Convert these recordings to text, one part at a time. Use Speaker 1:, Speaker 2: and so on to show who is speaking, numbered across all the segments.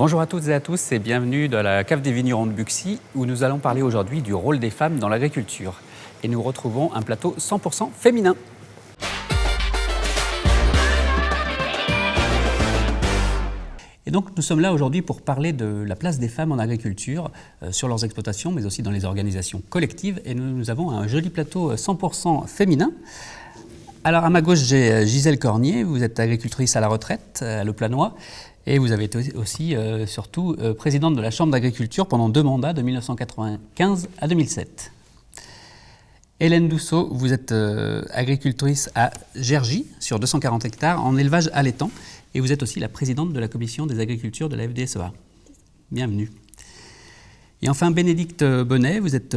Speaker 1: Bonjour à toutes et à tous et bienvenue dans la cave des vignerons de Buxy où nous allons parler aujourd'hui du rôle des femmes dans l'agriculture. Et nous retrouvons un plateau 100% féminin. Et donc nous sommes là aujourd'hui pour parler de la place des femmes en agriculture, sur leurs exploitations mais aussi dans les organisations collectives. Et nous avons un joli plateau 100% féminin. Alors à ma gauche j'ai Gisèle Cornier, vous êtes agricultrice à la retraite à Le Planois. Et vous avez été aussi, surtout, présidente de la Chambre d'agriculture pendant 2 mandats, de 1995 à 2007. Hélène Dousseau, vous êtes agricultrice à Gergy, sur 240 hectares, en élevage allaitant. Et vous êtes aussi la présidente de la commission des agricultures de la FDSEA. Bienvenue. Et enfin, Bénédicte Bonnet, vous êtes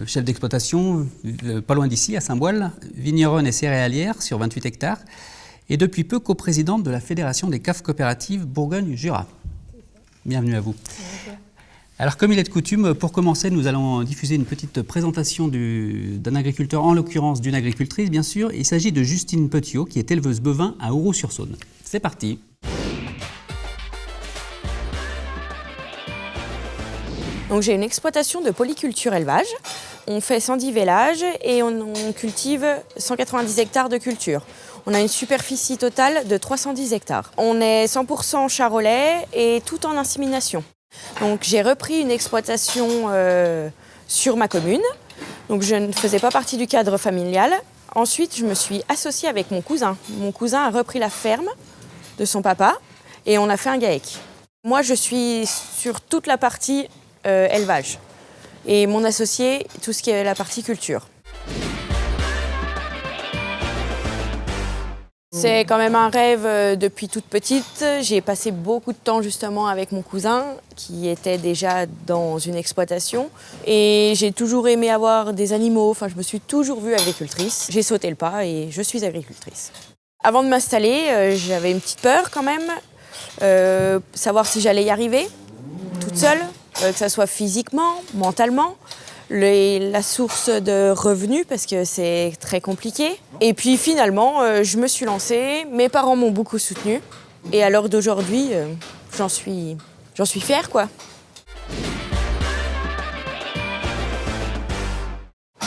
Speaker 1: chef d'exploitation, pas loin d'ici, à Saint-Boile, vigneronne et céréalière, sur 28 hectares. Et depuis peu coprésidente de la Fédération des caves coopératives Bourgogne-Jura. Bienvenue à vous. Alors comme il est de coutume, pour commencer, nous allons diffuser une petite présentation d'un agriculteur, en l'occurrence d'une agricultrice bien sûr. Il s'agit de Justine Petiot, qui est éleveuse bovin à Ouroux-sur-Saône. C'est parti.
Speaker 2: Donc j'ai une exploitation de polyculture élevage. On fait 110 vélages et on cultive 190 hectares de culture. On a une superficie totale de 310 hectares. On est 100% charolais et tout en insémination. Donc j'ai repris une exploitation sur ma commune. Donc je ne faisais pas partie du cadre familial. Ensuite, je me suis associée avec mon cousin. Mon cousin a repris la ferme de son papa et on a fait un GAEC. Moi, je suis sur toute la partie élevage. Et mon associé, tout ce qui est la partie culture. C'est quand même un rêve depuis toute petite. J'ai passé beaucoup de temps justement avec mon cousin qui était déjà dans une exploitation. Et j'ai toujours aimé avoir des animaux. Enfin, je me suis toujours vue agricultrice. J'ai sauté le pas et je suis agricultrice. Avant de m'installer, j'avais une petite peur quand même. Savoir si j'allais y arriver toute seule. Que ça soit physiquement, mentalement, la source de revenus parce que c'est très compliqué. Et puis finalement, je me suis lancée, mes parents m'ont beaucoup soutenue et à l'heure d'aujourd'hui, j'en suis fière quoi.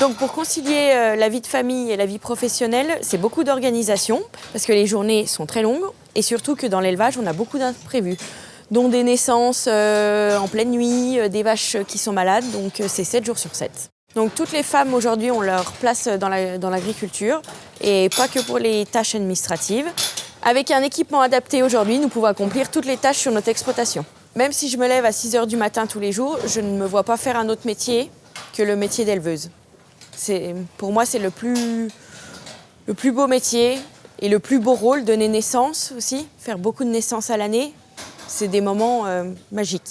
Speaker 2: Donc pour concilier la vie de famille et la vie professionnelle, c'est beaucoup d'organisation parce que les journées sont très longues et surtout que dans l'élevage, on a beaucoup d'imprévus. Dont des naissances en pleine nuit, des vaches qui sont malades, donc c'est 7 jours sur 7. Donc toutes les femmes aujourd'hui ont leur place dans l'agriculture et pas que pour les tâches administratives. Avec un équipement adapté aujourd'hui, nous pouvons accomplir toutes les tâches sur notre exploitation. Même si je me lève à 6 h du matin tous les jours, je ne me vois pas faire un autre métier que le métier d'éleveuse. Pour moi, c'est le plus beau métier et le plus beau rôle, donner naissance aussi, faire beaucoup de naissances à l'année. C'est des moments magiques.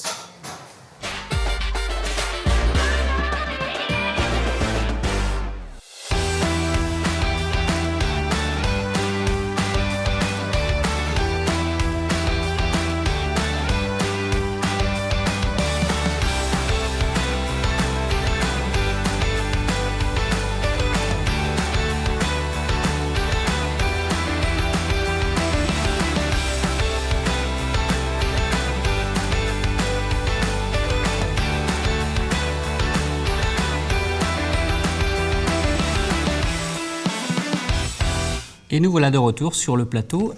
Speaker 1: Et nous voilà de retour sur le plateau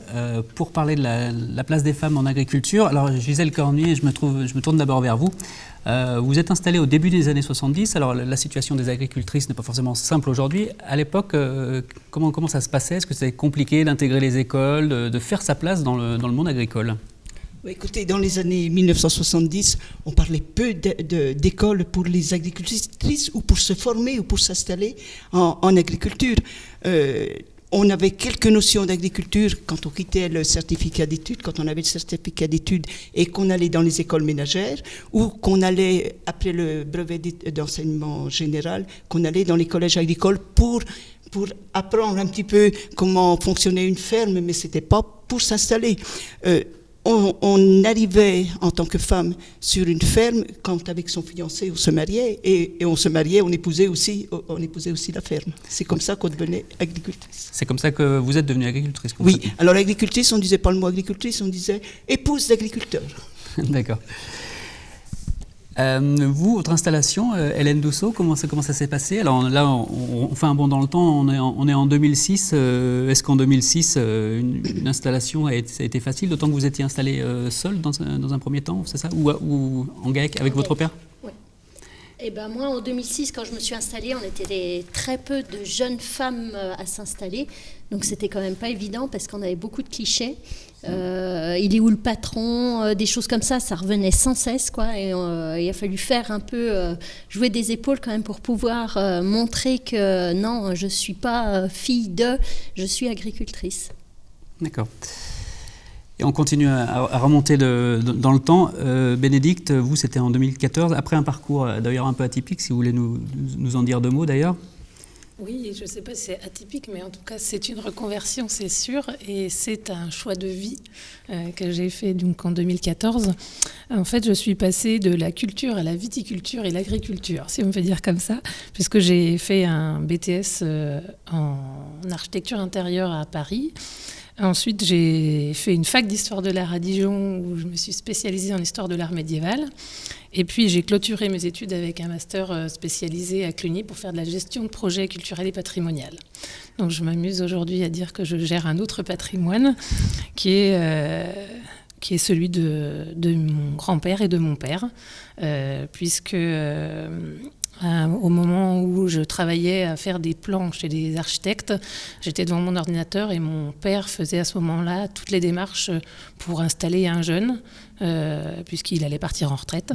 Speaker 1: pour parler de la place des femmes en agriculture. Alors Gisèle Cornier, je me tourne d'abord vers vous. Vous êtes installée au début des années 70. Alors la situation des agricultrices n'est pas forcément simple aujourd'hui. À l'époque, comment ça se passait? Est-ce que c'était compliqué d'intégrer les écoles, de faire sa place dans le monde agricole?
Speaker 3: Écoutez, dans les années 1970, on parlait peu d'écoles pour les agricultrices ou pour se former ou pour s'installer en agriculture. On avait quelques notions d'agriculture quand on quittait le certificat d'études, quand on avait le certificat d'études et qu'on allait dans les écoles ménagères ou qu'on allait, après le brevet d'enseignement général, qu'on allait dans les collèges agricoles pour apprendre un petit peu comment fonctionnait une ferme, mais c'était pas pour s'installer. On arrivait en tant que femme sur une ferme quand avec son fiancé on se mariait et on se mariait, on épousait aussi la ferme. C'est comme ça qu'on devenait agricultrice.
Speaker 1: C'est comme ça que vous êtes devenue agricultrice?
Speaker 3: Oui, alors l'agricultrice, on ne disait pas le mot agricultrice, on disait épouse d'agriculteur.
Speaker 1: D'accord. Vous, votre installation, Hélène Dousseau, comment ça s'est passé? Alors là, on fait un bond dans le temps, on est en 2006. Est-ce qu'en 2006, une installation ça a été facile, d'autant que vous étiez installé seul dans un premier temps, c'est ça, ou en GAEC avec votre père?
Speaker 4: Oui. Et ben moi, en 2006, quand je me suis installée, on était très peu de jeunes femmes à s'installer. Donc c'était quand même pas évident parce qu'on avait beaucoup de clichés. Il est où le patron, des choses comme ça revenait sans cesse, quoi. Et il a fallu faire un peu jouer des épaules quand même pour pouvoir montrer que non, je suis pas fille je suis agricultrice.
Speaker 1: D'accord. Et on continue à remonter dans le temps. Bénédicte, vous, c'était en 2014, après un parcours d'ailleurs un peu atypique, si vous voulez nous en dire deux mots d'ailleurs.
Speaker 5: Oui, je ne sais pas si c'est atypique, mais en tout cas, c'est une reconversion, c'est sûr, et c'est un choix de vie que j'ai fait donc en 2014. En fait, je suis passée de la culture à la viticulture et l'agriculture, si on peut dire comme ça, puisque j'ai fait un BTS en architecture intérieure à Paris. Ensuite, j'ai fait une fac d'histoire de l'art à Dijon où je me suis spécialisée en histoire de l'art médiéval. Et puis, j'ai clôturé mes études avec un master spécialisé à Cluny pour faire de la gestion de projets culturels et patrimonial. Donc, je m'amuse aujourd'hui à dire que je gère un autre patrimoine qui est celui de mon grand-père et de mon père, puisque... au moment où je travaillais à faire des plans chez des architectes, j'étais devant mon ordinateur et mon père faisait à ce moment-là toutes les démarches pour installer un jeune, puisqu'il allait partir en retraite.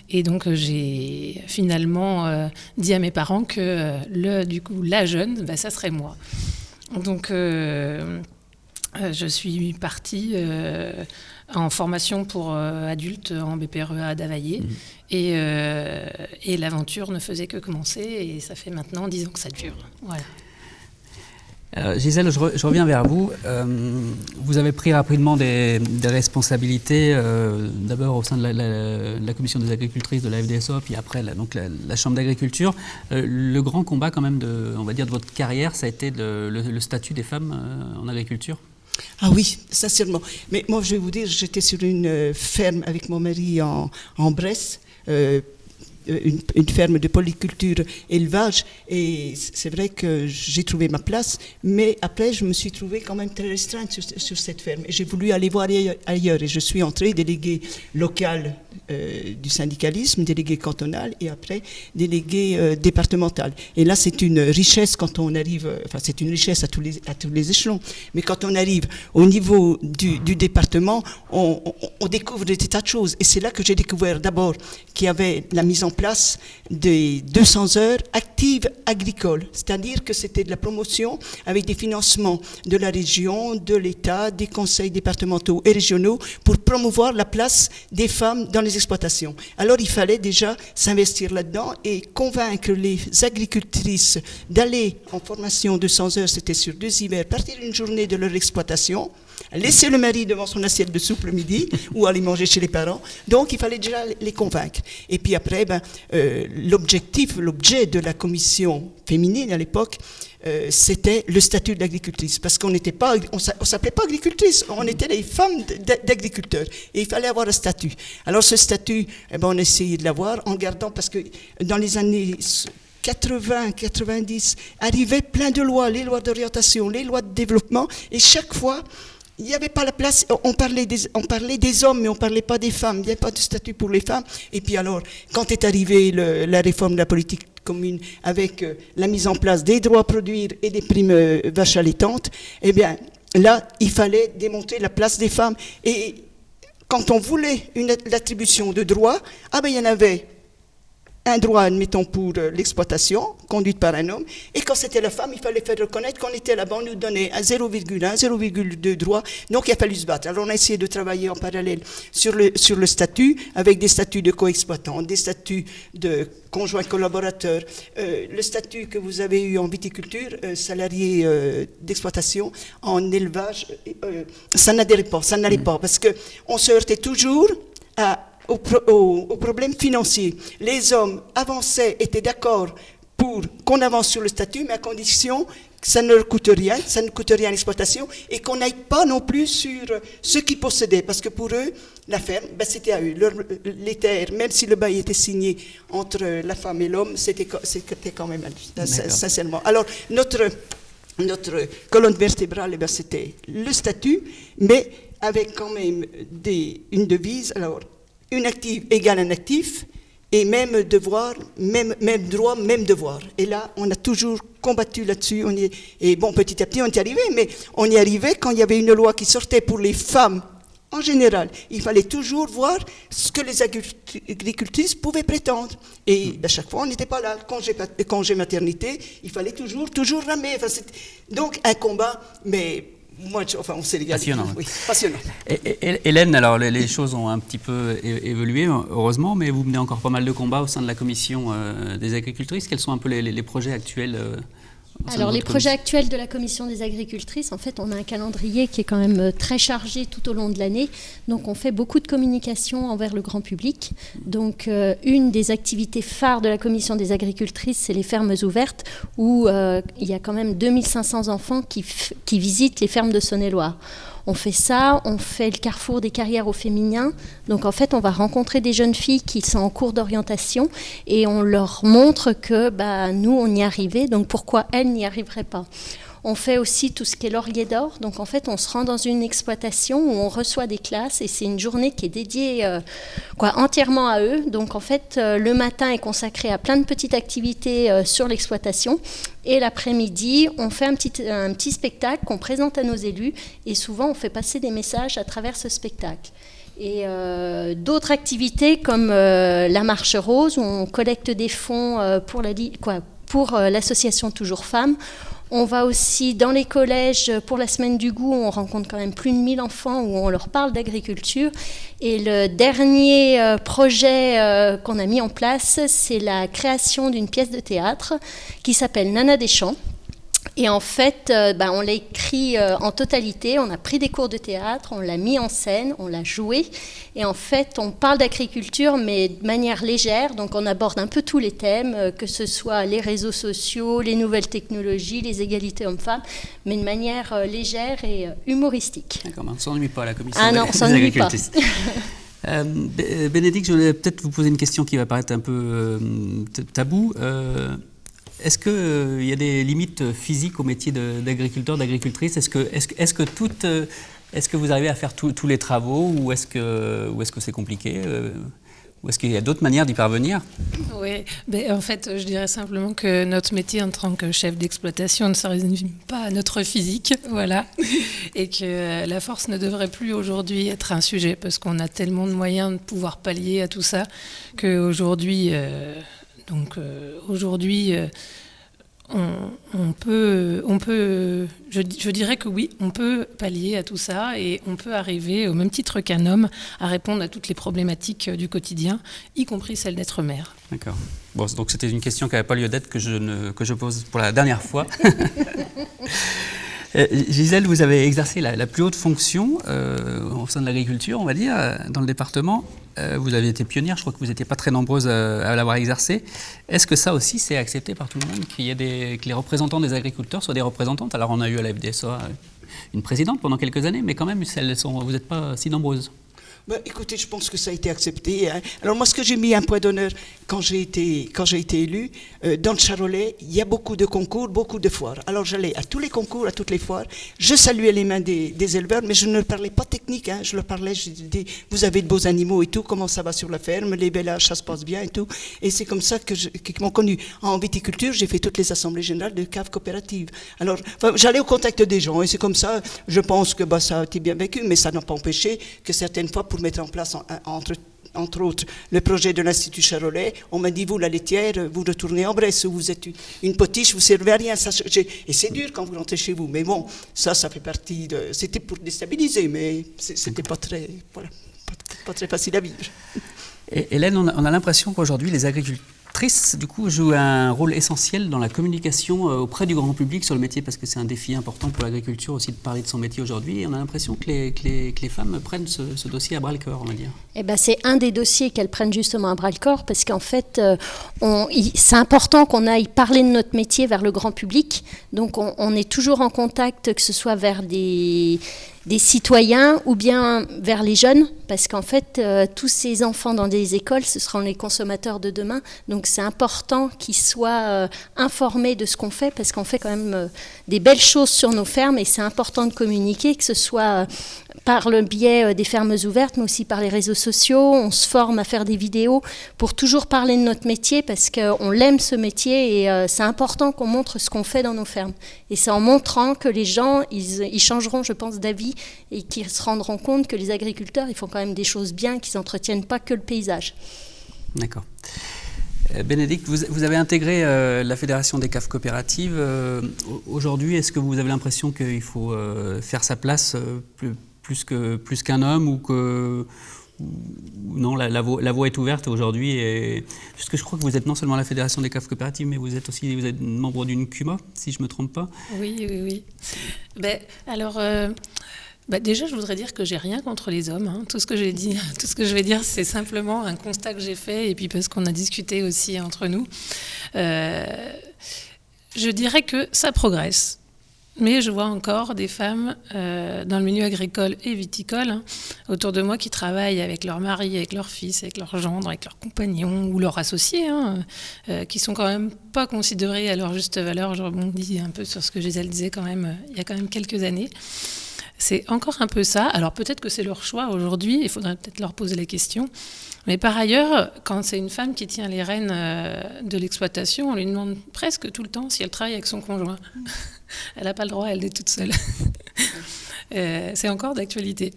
Speaker 5: Et donc j'ai finalement dit à mes parents que la jeune, ça serait moi. Donc je suis partie en formation pour adultes en BPREA à Davaillé. Et l'aventure ne faisait que commencer et ça fait maintenant 10 ans que ça dure. Voilà.
Speaker 1: Gisèle, je reviens vers vous. Vous avez pris rapidement des responsabilités, d'abord au sein de la commission des agricultrices de la FDSO, puis après la chambre d'agriculture. Le grand combat quand même de votre carrière, ça a été le statut des femmes en agriculture.
Speaker 3: Ah oui, sincèrement. Mais moi, je vais vous dire, j'étais sur une ferme avec mon mari en Bresse, une ferme de polyculture élevage, et c'est vrai que j'ai trouvé ma place, mais après je me suis trouvée quand même très restreinte sur cette ferme et j'ai voulu aller voir ailleurs et je suis entrée déléguée locale du syndicalisme, déléguée cantonale et après déléguée départementale. Et là c'est une richesse quand on arrive, enfin c'est une richesse à tous les échelons, mais quand on arrive au niveau du département, on découvre des tas de choses et c'est là que j'ai découvert d'abord qu'il y avait la mise en place des 200 heures actives agricoles, c'est-à-dire que c'était de la promotion avec des financements de la région, de l'État, des conseils départementaux et régionaux pour promouvoir la place des femmes dans les exploitations. Alors il fallait déjà s'investir là-dedans et convaincre les agricultrices d'aller en formation 200 heures, c'était sur 2 hivers, partir une journée de leur exploitation, laisser le mari devant son assiette de soupe le midi ou aller manger chez les parents. Donc il fallait déjà les convaincre. Et puis après, l'objet de la commission féminine à l'époque, c'était le statut de l'agricultrice. Parce qu'on n'était pas, on s'appelait pas agricultrice, on était des femmes d'agriculteurs. Et il fallait avoir un statut. Alors ce statut, on essayait de l'avoir en gardant, parce que dans les années 80, 90, arrivaient plein de lois, les lois d'orientation, les lois de développement, et chaque fois, il n'y avait pas la place, on parlait des hommes, mais on ne parlait pas des femmes, il n'y avait pas de statut pour les femmes. Et puis alors, quand est arrivée la réforme de la politique commune avec la mise en place des droits à produire et des primes vaches allaitantes, eh bien là, il fallait démonter la place des femmes. Et quand on voulait l'attribution de droits, il y en avait un droit, admettons, pour l'exploitation, conduite par un homme, et quand c'était la femme, il fallait faire reconnaître qu'on était là-bas, on nous donnait un 0,1, 0,2 droit, donc il a fallu se battre. Alors on a essayé de travailler en parallèle sur le statut, avec des statuts de co-exploitants, des statuts de conjoints collaborateurs, le statut que vous avez eu en viticulture, salarié d'exploitation, en élevage, ça n'allait pas, parce qu'on se heurtait toujours aux problèmes financiers. Les hommes avançaient, étaient d'accord pour qu'on avance sur le statut, mais à condition que ça ne leur coûte rien, ça ne coûte rien à l'exploitation, et qu'on n'aille pas non plus sur ceux qui possédaient, parce que pour eux, la ferme, c'était à eux. Les terres, même si le bail était signé entre la femme et l'homme, c'était quand même à lui, sincèrement. Alors, notre colonne vertébrale, c'était le statut, mais avec quand même une devise, alors, une active égale un actif, et même devoir, même droit, même devoir. Et là, on a toujours combattu là-dessus. Et bon, petit à petit, on y est arrivé, mais on y arrivait quand il y avait une loi qui sortait pour les femmes. En général, il fallait toujours voir ce que les agricultrices pouvaient prétendre. Et à chaque fois, on n'était pas là. Congé maternité, il fallait toujours ramer. Enfin, donc, un combat, mais moi, on s'est régalé.
Speaker 1: Passionnant.
Speaker 3: Oui, passionnant.
Speaker 1: Hélène, alors les choses ont un petit peu évolué, heureusement, mais vous menez encore pas mal de combats au sein de la commission des agricultrices. Quels sont un peu les projets actuels
Speaker 4: Alors, les projets actuels de la Commission des agricultrices, en fait, on a un calendrier qui est quand même très chargé tout au long de l'année. Donc, on fait beaucoup de communication envers le grand public. Donc, une des activités phares de la Commission des agricultrices, c'est les fermes ouvertes, où il y a quand même 2500 enfants qui visitent les fermes de Saône-et-Loire. On fait ça, on fait le carrefour des carrières au féminin. Donc en fait, on va rencontrer des jeunes filles qui sont en cours d'orientation et on leur montre que nous, on y arrivait, donc pourquoi elles n'y arriveraient pas. On fait aussi tout ce qui est laurier d'or. Donc en fait, on se rend dans une exploitation où on reçoit des classes et c'est une journée qui est dédiée entièrement à eux. Donc en fait, le matin est consacré à plein de petites activités sur l'exploitation. Et l'après-midi, on fait un petit spectacle qu'on présente à nos élus. Et souvent, on fait passer des messages à travers ce spectacle. Et d'autres activités comme la Marche Rose, où on collecte des fonds pour l'association Toujours Femmes. On va aussi dans les collèges pour la semaine du goût, on rencontre quand même plus de 1000 enfants où on leur parle d'agriculture. Et le dernier projet qu'on a mis en place, c'est la création d'une pièce de théâtre qui s'appelle Nana des Champs. Et en fait, on l'a écrit en totalité, on a pris des cours de théâtre, on l'a mis en scène, on l'a joué. Et en fait, on parle d'agriculture, mais de manière légère. Donc, on aborde un peu tous les thèmes, que ce soit les réseaux sociaux, les nouvelles technologies, les égalités hommes-femmes, mais de manière légère et humoristique.
Speaker 1: D'accord, on ne s'ennuie pas à la commission
Speaker 4: des agricultrices.
Speaker 1: Bénédicte, je voulais peut-être vous poser une question qui va paraître un peu tabou. Est-ce qu'il y a des limites physiques au métier d'agriculteur, d'agricultrice ? Est-ce que vous arrivez à faire tous les travaux ou est-ce que c'est compliqué ou est-ce qu'il y a d'autres manières d'y parvenir ?
Speaker 5: Oui, en fait, je dirais simplement que notre métier en tant que chef d'exploitation ne se résume pas à notre physique, voilà, et que la force ne devrait plus aujourd'hui être un sujet parce qu'on a tellement de moyens de pouvoir pallier à tout ça qu'aujourd'hui... Aujourd'hui, on peut, je dirais que oui, on peut pallier à tout ça et on peut arriver, au même titre qu'un homme, à répondre à toutes les problématiques du quotidien, y compris celle d'être mère.
Speaker 1: D'accord. Bon, donc c'était une question qui n'avait pas lieu d'être que je pose pour la dernière fois. Gisèle, vous avez exercé la plus haute fonction au sein de l'agriculture, on va dire, dans le département. Vous avez été pionnière, je crois que vous n'étiez pas très nombreuses à l'avoir exercé. Est-ce que ça aussi, c'est accepté par tout le monde, que les représentants des agriculteurs soient des représentantes ? Alors, on a eu à la FDSA une présidente pendant quelques années, mais quand même, vous n'êtes pas si nombreuses.
Speaker 3: Écoutez, je pense que ça a été accepté. Hein. Alors moi, ce que j'ai mis un point d'honneur quand j'ai été élue, dans le Charolais, il y a beaucoup de concours, beaucoup de foires. Alors j'allais à tous les concours, à toutes les foires. Je saluais les mains des éleveurs, mais je ne parlais pas technique. Hein. Je leur parlais, je disais, vous avez de beaux animaux et tout, comment ça va sur la ferme, les bélages, ça se passe bien et tout. Et c'est comme ça qu'ils m'ont connu. En viticulture, j'ai fait toutes les assemblées générales de caves coopératives. Alors j'allais au contact des gens et c'est comme ça, je pense que ça a été bien vécu, mais ça n'a pas empêché que certaines fois, pour mettre en place, entre autres, le projet de l'Institut Charolais, on m'a dit, vous, la laitière, vous retournez en Bresse, vous êtes une potiche, vous ne servez à rien. Et c'est dur quand vous rentrez chez vous. Mais bon, ça fait partie de... C'était pour déstabiliser, mais c'était pas très facile à vivre.
Speaker 1: Et Hélène, on a l'impression qu'aujourd'hui, les agricultrices actrices, du coup, jouent un rôle essentiel dans la communication auprès du grand public sur le métier, parce que c'est un défi important pour l'agriculture aussi de parler de son métier aujourd'hui. Et on a l'impression que les femmes prennent ce dossier à bras-le-corps, on va dire.
Speaker 4: Eh ben, c'est un des dossiers qu'elles prennent justement à bras-le-corps, parce qu'en fait, c'est important qu'on aille parler de notre métier vers le grand public. Donc, on est toujours en contact, que ce soit vers des citoyens ou bien vers les jeunes, parce qu'en fait, tous ces enfants dans des écoles, ce seront les consommateurs de demain. Donc c'est important qu'ils soient informés de ce qu'on fait, parce qu'on fait quand même des belles choses sur nos fermes, et c'est important de communiquer, que ce soit par le biais des fermes ouvertes, mais aussi par les réseaux sociaux. On se forme à faire des vidéos pour toujours parler de notre métier, parce qu'on l'aime ce métier, et c'est important qu'on montre ce qu'on fait dans nos fermes. Et c'est en montrant que les gens, ils changeront, je pense, d'avis, et qu'ils se rendront compte que les agriculteurs, ils font quand même des choses bien, qu'ils n'entretiennent pas que le paysage.
Speaker 1: D'accord. Bénédicte, vous avez intégré la Fédération des caves coopératives. Aujourd'hui, est-ce que vous avez l'impression qu'il faut faire sa place plus qu'un homme, ou que non, la voie est ouverte aujourd'hui, puisque je crois que vous êtes non seulement à la Fédération des caves coopératives, mais vous êtes membre d'une CUMA, si je ne me trompe pas.
Speaker 5: Oui. Alors, déjà, je voudrais dire que j'ai rien contre les hommes. Hein. Tout ce que je vais dire, c'est simplement un constat que j'ai fait, et puis parce qu'on a discuté aussi entre nous. Je dirais que ça progresse. Mais je vois encore des femmes dans le milieu agricole et viticole autour de moi qui travaillent avec leur mari, avec leur fils, avec leur gendre, avec leurs compagnons ou leurs associés, qui sont quand même pas considérés à leur juste valeur. Je rebondis un peu sur ce que Gisèle disait quand même il y a quand même quelques années. C'est encore un peu ça. Alors peut-être que c'est leur choix aujourd'hui, il faudrait peut-être leur poser la question. Mais par ailleurs, quand c'est une femme qui tient les rênes de l'exploitation, on lui demande presque tout le temps si elle travaille avec son conjoint. Elle n'a pas le droit, elle est toute seule. C'est encore d'actualité.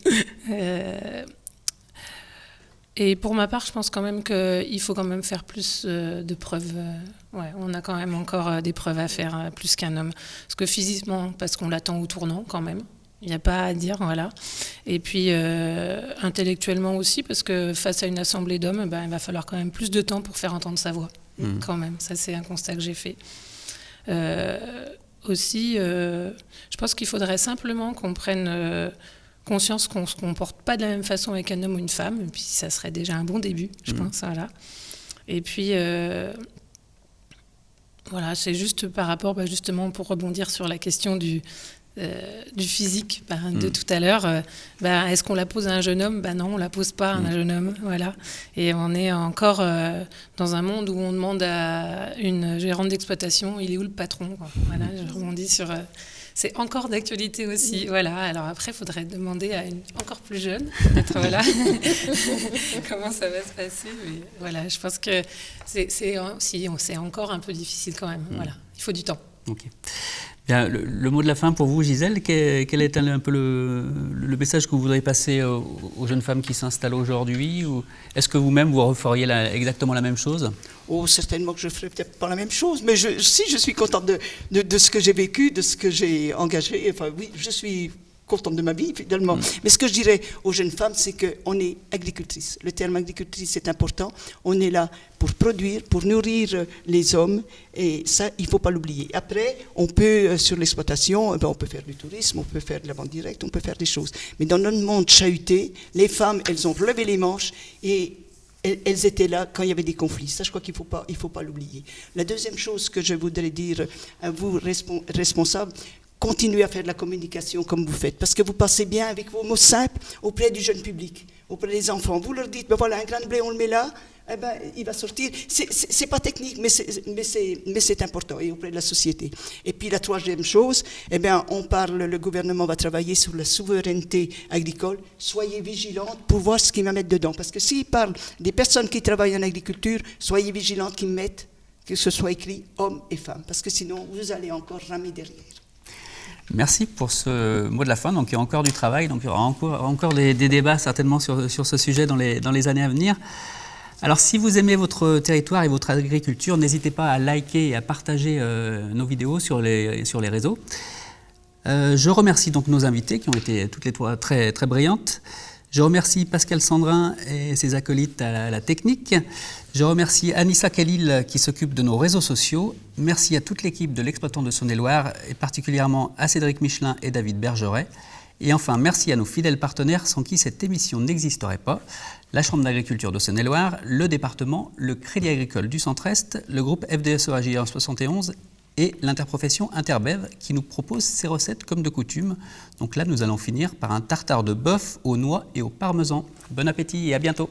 Speaker 5: Et pour ma part, je pense quand même qu'il faut quand même faire plus de preuves. On a quand même encore des preuves à faire, plus qu'un homme. Parce que physiquement, parce qu'on l'attend au tournant quand même. Il n'y a pas à dire, voilà. Et puis intellectuellement aussi, parce que face à une assemblée d'hommes, il va falloir quand même plus de temps pour faire entendre sa voix. Quand même, ça c'est un constat que j'ai fait. Aussi, je pense qu'il faudrait simplement qu'on prenne conscience qu'on ne se comporte pas de la même façon avec un homme ou une femme, et puis ça serait déjà un bon début, je pense. Voilà. Et puis, c'est juste par rapport, justement, pour rebondir sur la question du physique de tout à l'heure, est-ce qu'on la pose à un jeune homme ? Non, on ne la pose pas à un jeune homme. Voilà. Et on est encore dans un monde où on demande à une gérante d'exploitation, il est où le patron ? Voilà, je rebondis sur... c'est encore d'actualité aussi. Voilà. Alors après, il faudrait demander à une encore plus jeune, peut-être, voilà, comment ça va se passer. Mais voilà, je pense que c'est encore un peu difficile quand même. Voilà. Il faut du temps.
Speaker 1: Ok. Bien, le mot de la fin pour vous, Gisèle, quel est un peu le message que vous voudriez passer aux jeunes femmes qui s'installent aujourd'hui, ou est-ce que vous-même vous referiez exactement la même chose ?
Speaker 3: Oh, certainement que je ne ferais peut-être pas la même chose, mais je suis contente de ce que j'ai vécu, de ce que j'ai engagé. Enfin oui, je suis contente de ma vie, finalement. Mais ce que je dirais aux jeunes femmes, c'est qu'on est agricultrice. Le terme agricultrice est important. On est là pour produire, pour nourrir les hommes, et ça, il ne faut pas l'oublier. Après, on peut, sur l'exploitation, on peut faire du tourisme, on peut faire de la vente directe, on peut faire des choses. Mais dans notre monde chahuté, les femmes, elles ont relevé les manches, et elles étaient là quand il y avait des conflits. Ça, je crois qu'il ne faut pas l'oublier. La deuxième chose que je voudrais dire à vous, responsables, continuez à faire de la communication comme vous faites, parce que vous passez bien avec vos mots simples auprès du jeune public, auprès des enfants. Vous leur dites, voilà, un grain de blé, on le met là, il va sortir. C'est pas technique, mais c'est important, et auprès de la société. Et puis la troisième chose, le gouvernement va travailler sur la souveraineté agricole. Soyez vigilantes pour voir ce qu'il va mettre dedans, parce que s'il parle des personnes qui travaillent en agriculture, soyez vigilantes qu'ils mettent, que ce soit écrit hommes et femmes, parce que sinon vous allez encore ramer derrière.
Speaker 1: Merci pour ce mot de la fin. Donc il y a encore du travail, donc il y aura encore des débats certainement sur ce sujet dans les années à venir. Alors si vous aimez votre territoire et votre agriculture, n'hésitez pas à liker et à partager nos vidéos sur les réseaux. Je remercie donc nos invités qui ont été toutes les trois très, très brillantes. Je remercie Pascal Sandrin et ses acolytes à la technique. Je remercie Anissa Khalil qui s'occupe de nos réseaux sociaux. Merci à toute l'équipe de l'Exploitant de Saône-et-Loire et particulièrement à Cédric Michelin et David Bergeret. Et enfin, merci à nos fidèles partenaires sans qui cette émission n'existerait pas. La Chambre d'agriculture de Saône-et-Loire, le département, le Crédit agricole du Centre-Est, le groupe FDSEA 71 et l'interprofession Interbev qui nous propose ses recettes comme de coutume. Donc là, nous allons finir par un tartare de bœuf aux noix et au parmesan. Bon appétit et à bientôt.